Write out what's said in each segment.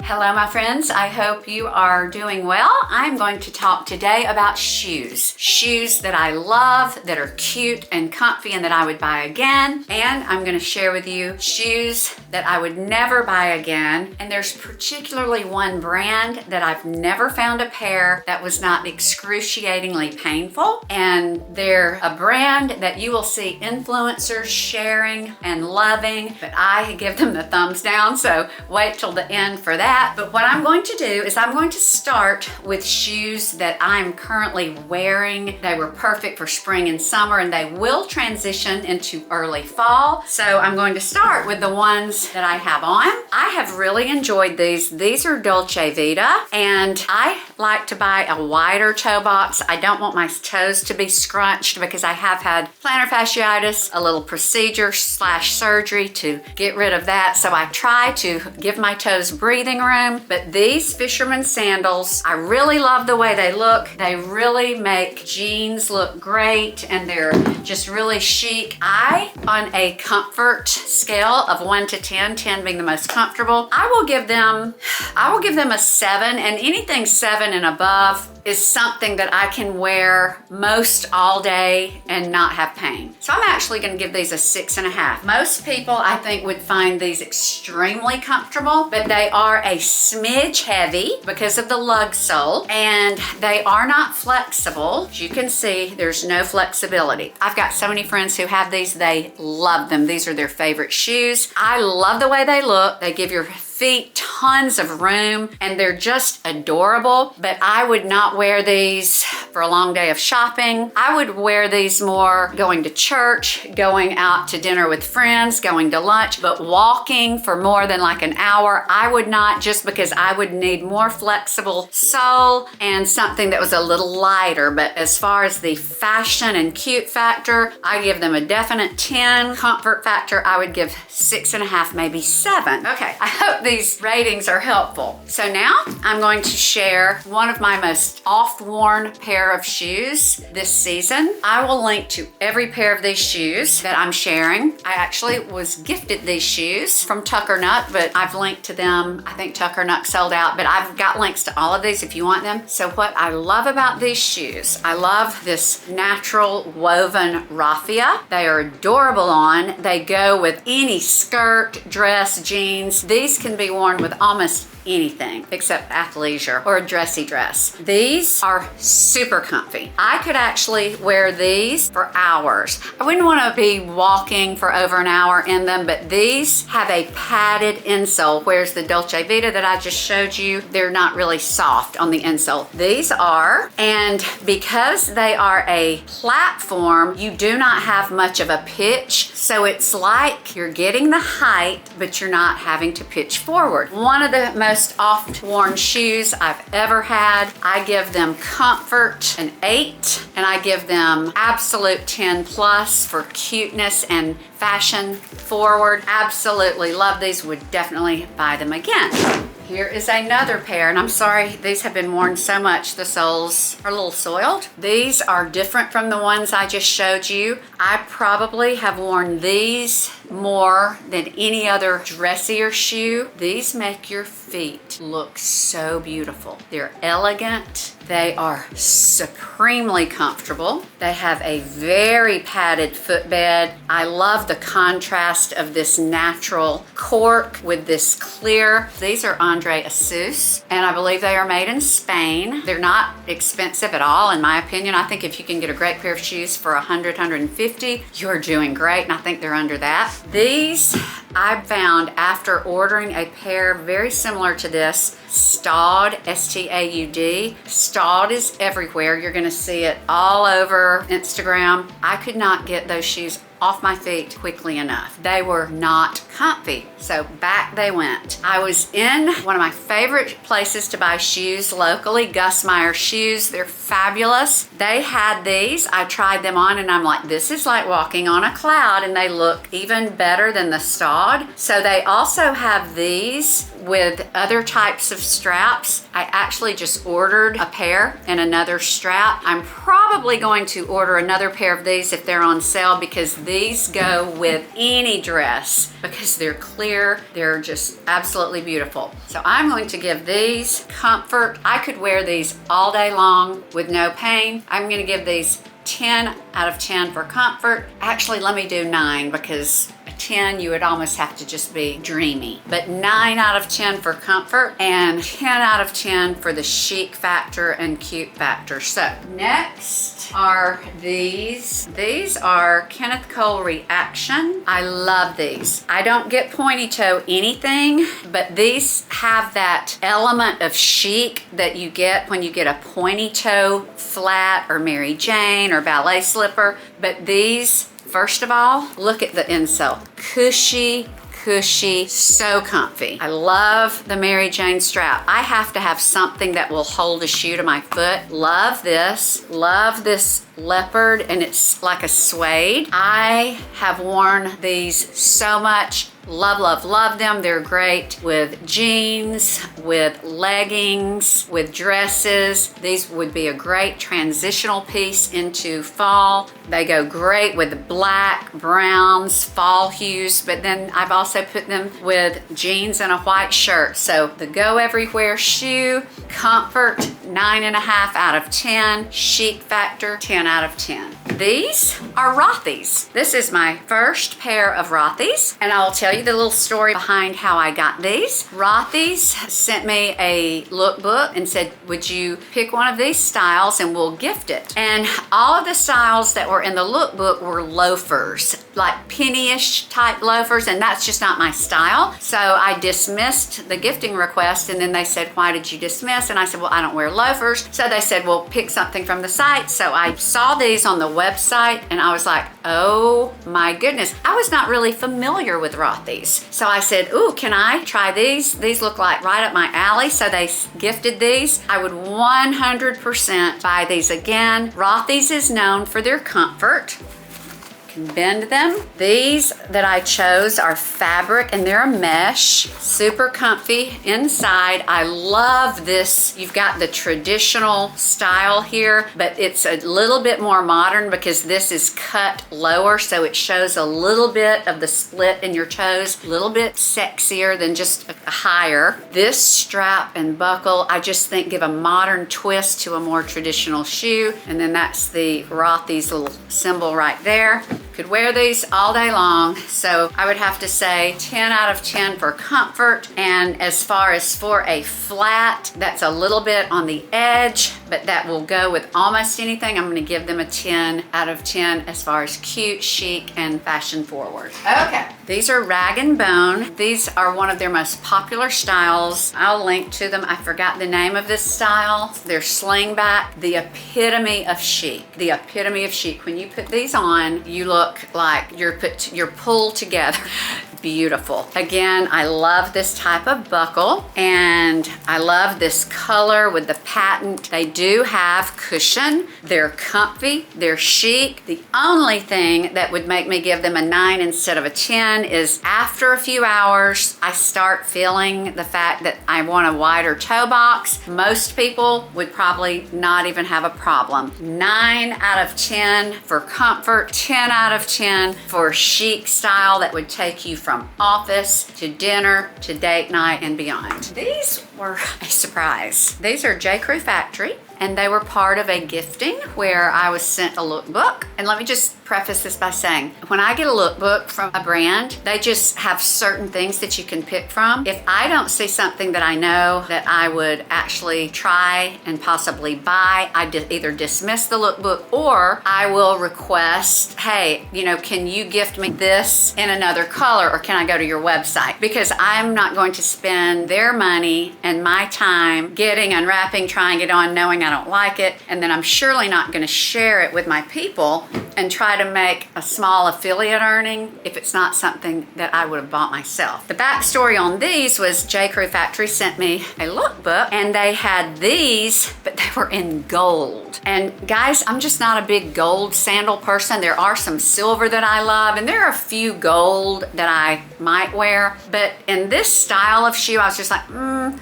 Hello my friends, I hope you are doing well. I'm going to talk today about shoes. Shoes that I love, that are cute and comfy and that I would buy again. And I'm going to share with you shoes that I would never buy again. And there's particularly one brand that I've never found a pair that was not excruciatingly painful. And they're a brand that you will see influencers sharing and loving, but I give them the thumbs down, so wait till the end for that. But what I'm going to do is I'm going to start with shoes that I'm currently wearing. They were perfect for spring and summer, and they will transition into early fall. So I'm going to start with the ones that I have on. I have really enjoyed these. These are Dolce Vita, and I like to buy a wider toe box. I don't want my toes to be scrunched because I have had plantar fasciitis, a little procedure / surgery to get rid of that. So I try to give my toes breathing room. But these fisherman sandals, I really love the way they look. They really make jeans look great, and they're just really chic. On a comfort scale of 1 to 10, 10 being the most comfortable, I will give them a 7, and anything 7 and above is something that I can wear most all day and not have pain. So I'm actually gonna give these a 6.5. Most people, I think, would find these extremely comfortable, but they are a smidge heavy because of the lug sole, and they are not flexible. As you can see, there's no flexibility. I've got so many friends who have these, they love them. These are their favorite shoes. I love the way they look. They give your feet tons of room, and they're just adorable. But I would not wear these for a long day of shopping. I would wear these more going to church, going out to dinner with friends, going to lunch, but walking for more than like an hour, I would not, just because I would need more flexible sole and something that was a little lighter. But as far as the fashion and cute factor, I give them a definite 10. Comfort factor, I would give 6.5, maybe 7. Okay, I hope these ratings are helpful. So now I'm going to share one of my most oft-worn pair of shoes this season. I will link to every pair of these shoes that I'm sharing. I actually was gifted these shoes from Tucker Nuck, but I've linked to them. I think Tucker Nuck sold out, but I've got links to all of these if you want them. So what I love about these shoes, I love this natural woven raphia. They are adorable on. They go with any skirt, dress, jeans. These can be worn with almost anything except athleisure or a dressy dress. These are super comfy. I could actually wear these for hours. I wouldn't want to be walking for over an hour in them, but these have a padded insole, whereas the Dolce Vita that I just showed you, they're not really soft on the insole. These are, and because they are a platform, you do not have much of a pitch, so it's like you're getting the height, but you're not having to pitch forward. One of the most oft-worn shoes I've ever had. I give them comfort an 8, and I give them absolute 10 plus for cuteness and fashion forward. Absolutely love these, would definitely buy them again. Here is another pair, and I'm sorry, these have been worn so much, the soles are a little soiled. These are different from the ones I just showed you. I probably have worn these more than any other dressier shoe. These make your feet look so beautiful. They're elegant. They are supremely comfortable. They have a very padded footbed. I love the contrast of this natural cork with this clear. These are ANDRÉ Assous, and I believe they are made in Spain. They're not expensive at all, in my opinion. I think if you can get a great pair of shoes for 100, 150, you're doing great, and I think they're under that. These I found after ordering a pair very similar to this, Staud, S-T-A-U-D. Staud is everywhere. You're gonna see it all over Instagram. I could not get those shoes off my feet quickly enough. They were not comfy, so back they went. I was in one of my favorite places to buy shoes locally, Gus Meyer Shoes. They're fabulous. They had these. I tried them on, and I'm like, this is like walking on a cloud, and they look even better than the Staud. So they also have these with other types of straps. I actually just ordered a pair and another strap. I'm probably going to order another pair of these if they're on sale, because these These go with any dress because they're clear. They're just absolutely beautiful. So I'm going to give these comfort. I could wear these all day long with no pain. I'm going to give these 10 out of 10 for comfort. Actually, let me do 9 because a 10 you would almost have to just be dreamy. But 9 out of 10 for comfort and 10 out of 10 for the chic factor and cute factor. So next are these. These are Kenneth Cole Reaction. I love these. I don't get pointy toe anything, but these have that element of chic that you get when you get a pointy toe flat or Mary Jane or ballet slipper. But these, first of all, look at the insole. Cushy, so comfy. I love the Mary Jane strap. I have to have something that will hold a shoe to my foot. Love this leopard, and it's like a suede. I have worn these so much. Love them. They're great with jeans, with leggings, with dresses. These would be a great transitional piece into fall. They go great with black, browns, fall hues, but then I've also put them with jeans and a white shirt. So the go everywhere shoe, comfort, 9.5 out of 10, chic factor, 10 out of 10. These are Rothy's. This is my first pair of Rothy's, and I'll tell you the little story behind how I got these. Rothy's sent me a lookbook and said, would you pick one of these styles and we'll gift it? And all of the styles that were in the lookbook were loafers, like penny-ish type loafers, and that's just not my style. So I dismissed the gifting request, and then they said, why did you dismiss? And I said, well, I don't wear loafers. So they said, well, pick something from the site. So I saw these on the website and I was like, oh my goodness. I was not really familiar with Rothy's. So I said, ooh, can I try these? These look like right up my alley. So they gifted these. I would 100% buy these again. Rothy's is known for their comfort. Bend them. These that I chose are fabric and they're a mesh, super comfy inside. I love this. You've got the traditional style here, but it's a little bit more modern because this is cut lower, so it shows a little bit of the split in your toes, a little bit sexier than just higher. This strap and buckle, I just think give a modern twist to a more traditional shoe. And then that's the Rothy's little symbol right there. Could wear these all day long, so I would have to say 10 out of 10 for comfort. And as far as for a flat, that's a little bit on the edge, but that will go with almost anything. I'm gonna give them a 10 out of 10 as far as cute, chic, and fashion forward. Okay, these are Rag and Bone. These are one of their most popular styles. I'll link to them. I forgot the name of this style. They're sling back, the epitome of chic. The epitome of chic. When you put these on, you look like you're pulled together. Beautiful. Again, I love this type of buckle, and I love this color with the patent. They do have cushion. They're comfy. They're chic. The only thing that would make me give them a 9 instead of a 10 is after a few hours, I start feeling the fact that I want a wider toe box. Most people would probably not even have a problem. 9 out of 10 for comfort, 10 out of 10 for chic style that would take you from office to dinner to date night and beyond. These were a surprise. These are J. Crew Factory, and they were part of a gifting where I was sent a lookbook. And let me just preface this by saying, when I get a lookbook from a brand, they just have certain things that you can pick from. If I don't see something that I know that I would actually try and possibly buy, I either dismiss the lookbook or I will request, hey, can you gift me this in another color, or can I go to your website? Because I'm not going to spend their money and my time unwrapping, trying it on, knowing I don't like it, and then I'm surely not going to share it with my people and try to make a small affiliate earning if it's not something that I would have bought myself. The backstory on these was J. Crew Factory sent me a lookbook, and they had these, but they were in gold. And guys, I'm just not a big gold sandal person. There are some silver that I love, and there are a few gold that I might wear, but in this style of shoe, I was just like,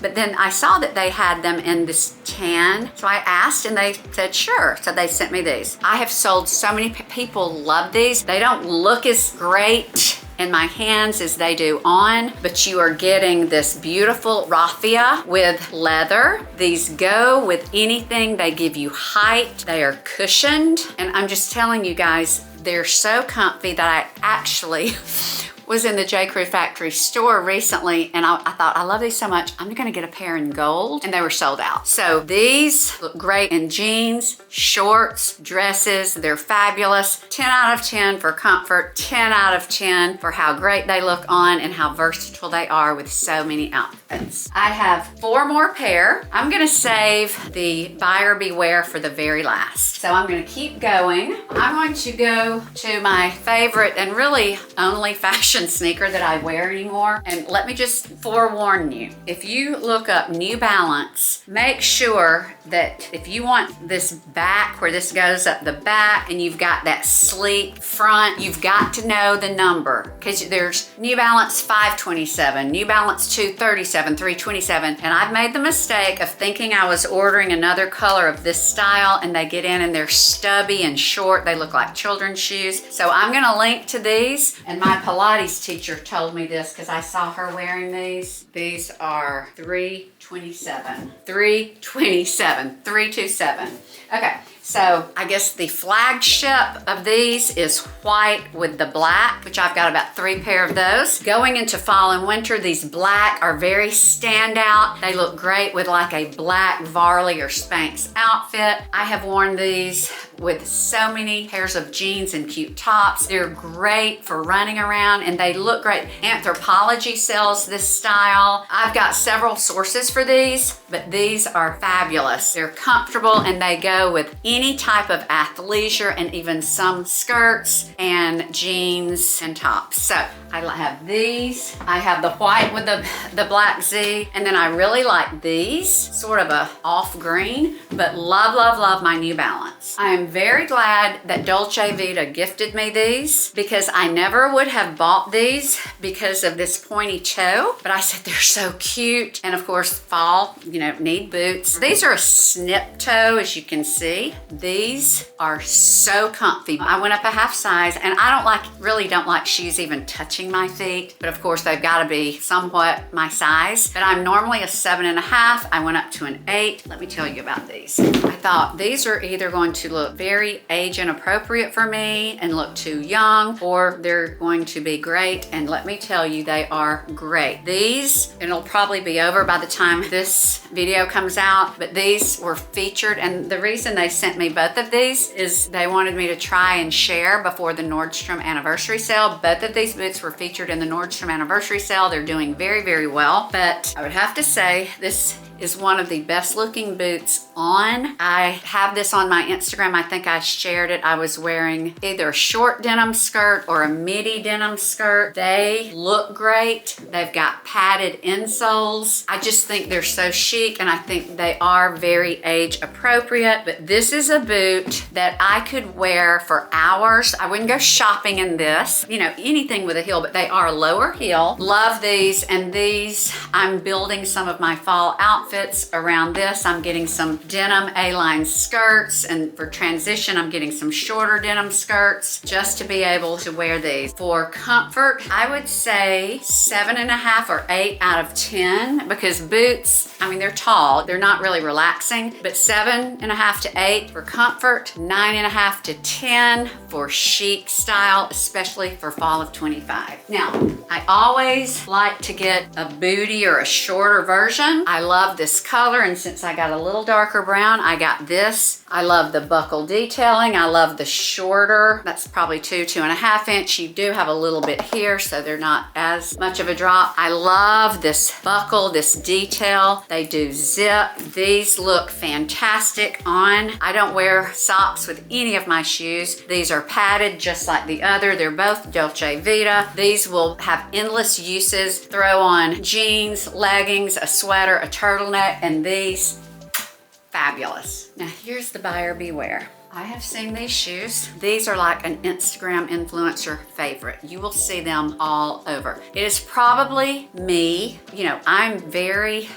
but then I saw that they had them in this tan, so I asked and they said sure, so they sent me these. I have sold so many pairs people love these. They don't look as great in my hands as they do on, but you are getting this beautiful raphia with leather. These go with anything. They give you height. They are cushioned. And I'm just telling you guys, they're so comfy that I actually was in the J. Crew factory store recently, and I thought, I love these so much, I'm gonna get a pair in gold, and they were sold out. So these look great in jeans, shorts, dresses. They're fabulous. 10 out of 10 for comfort, 10 out of 10 for how great they look on and how versatile they are with so many outfits. I have 4 more pair. I'm gonna save the buyer beware for the very last. So I'm gonna keep going. I'm going to go to my favorite and really only fashion sneaker that I wear anymore. And let me just forewarn you, if you look up New Balance, make sure that if you want this back where this goes up the back and you've got that sleek front, you've got to know the number, because there's New Balance 527, New Balance 237, 327, and I've made the mistake of thinking I was ordering another color of this style, and they get in and they're stubby and short. They look like children's shoes. So I'm gonna link to these, and my Pilates teacher told me this because I saw her wearing these. These are 327, 327, 327. Okay, so I guess the flagship of these is white with the black, which I've got about 3 pair of those. Going into fall and winter, these black are very standout. They look great with like a black Varley or Spanx outfit. I have worn these with so many pairs of jeans and cute tops. They're great for running around and they look great. Anthropologie sells this style. I've got several sources for these, but these are fabulous. They're comfortable and they go with any type of athleisure and even some skirts and jeans and tops. So I have these. I have the white with the black Z, and then I really like these, sort of a off green, but love, love, love my New Balance. I am very glad that Dolce Vita gifted me these because I never would have bought these because of this pointy toe, but I said they're so cute. And of course, fall, you know, need boots. These are a snip toe, as you can see. These are so comfy. I went up a half size, and I really don't like shoes even touching my feet, but of course they've got to be somewhat my size. But I'm normally a 7.5. I went up to an 8. Let me tell you about these. I thought these are either going to look very age inappropriate for me and look too young, or they're going to be great. And let me tell you, they are great. These, and it'll probably be over by the time this video comes out, but these were featured, and the reason they sent me both of these is they wanted me to try and share before the Nordstrom anniversary sale. Both of these boots were featured in the Nordstrom anniversary sale. They're doing very, very well, but I would have to say this is one of the best looking boots on. I have this on my Instagram. I think I shared it. I was wearing either a short denim skirt or a midi denim skirt. They look great. They've got padded insoles. I just think they're so chic, and I think they are very age appropriate. But this is a boot that I could wear for hours. I wouldn't go shopping in this, you know, anything with a heel, but they are lower heel. Love these, and these, I'm building some of my fall outfits around this. I'm getting some denim A-line skirts, and for transition, I'm getting some shorter denim skirts just to be able to wear these. For comfort, I would say 7.5 or 8 out of 10, because boots, I mean, they're tall, they're not really relaxing, but 7.5 to 8 for comfort, 9.5 to 10 for chic style, especially for fall of 25. Now, I always like to get a bootie or a shorter version. I love this color, and since I got a little darker brown, I got this. I love the buckle detailing. I love the shorter, that's probably 2.5 inch. You do have a little bit here, so they're not as much of a drop. I love this buckle, this detail. They do zip. These look fantastic on. I don't wear socks with any of my shoes. These are padded just like the other. They're both Dolce Vita. These will have endless uses. Throw on jeans, leggings, a sweater, a turtleneck, and these, fabulous. Now here's the buyer beware. I have seen these shoes. These are like an Instagram influencer favorite. You will see them all over. It is probably me. You know, I'm very,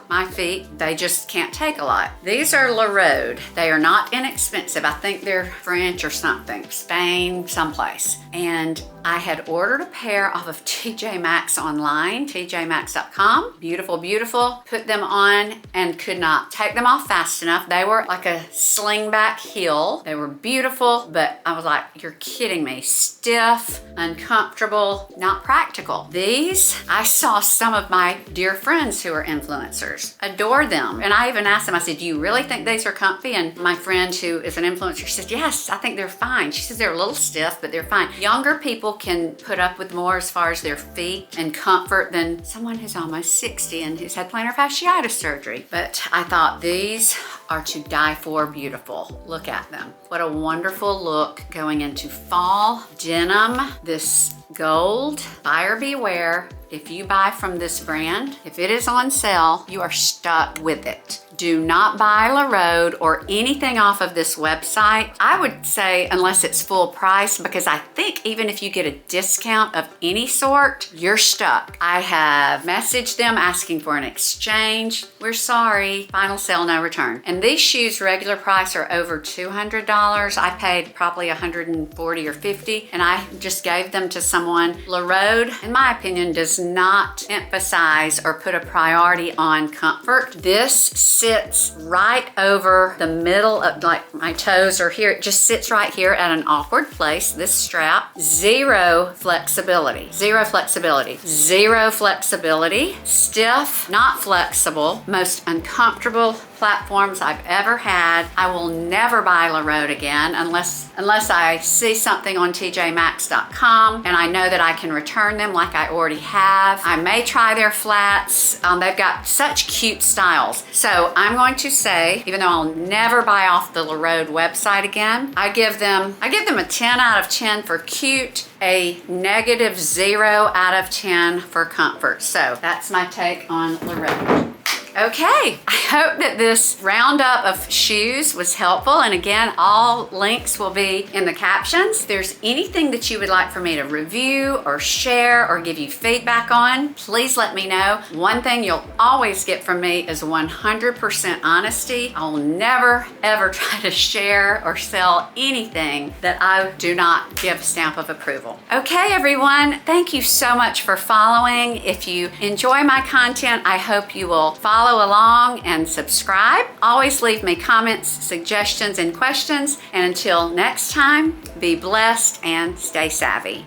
my feet, they just can't take a lot. These are Larroude. They are not inexpensive. I think they're French or something, Spain, someplace. And I had ordered a pair off of TJ Maxx online, tjmaxx.com. Beautiful, beautiful. Put them on and could not take them off fast enough. They were like a slingback heel. They were beautiful, but I was like, you're kidding me. Stiff, uncomfortable, not practical. These, I saw some of my dear friends who are influencers adore them. And I even asked them, I said, do you really think these are comfy? And my friend who is an influencer said, yes, I think they're fine. She says they're a little stiff, but they're fine. Younger people can put up with more as far as their feet and comfort than someone who's almost 60 and who's had plantar fasciitis surgery. But I thought these are to die for beautiful. Look at them. What a wonderful look going into fall. Denim, this gold, buyer beware. If you buy from this brand, if it is on sale, you are stuck with it. Do not buy Larroude or anything off of this website. I would say unless it's full price, because I think even if you get a discount of any sort, you're stuck. I have messaged them asking for an exchange. We're sorry, final sale, no return. And these shoes regular price are over $200. I paid probably $140 or $50, and I just gave them to someone. Larroude, in my opinion, does not emphasize or put a priority on comfort. This sits right over the middle of, like, my toes are here. It just sits right here at an awkward place. This strap, zero flexibility, zero flexibility, zero flexibility, stiff, not flexible, most uncomfortable platforms I've ever had. I will never buy Larroude again unless I see something on tjmaxx.com and I know that I can return them like I already have. I may try their flats. They've got such cute styles. So I'm going to say, even though I'll never buy off the Larroude website again, I give them a 10 out of 10 for cute, a -0 out of 10 for comfort. So that's my take on Larroude. Okay, I hope that this roundup of shoes was helpful. And again, all links will be in the captions. If there's anything that you would like for me to review or share or give you feedback on, please let me know. One thing you'll always get from me is 100% honesty. I'll never, ever try to share or sell anything that I do not give a stamp of approval. Okay, everyone, thank you so much for following. If you enjoy my content, I hope you will follow along and subscribe. Always leave me comments, suggestions, and questions. And until next time, be blessed and stay savvy.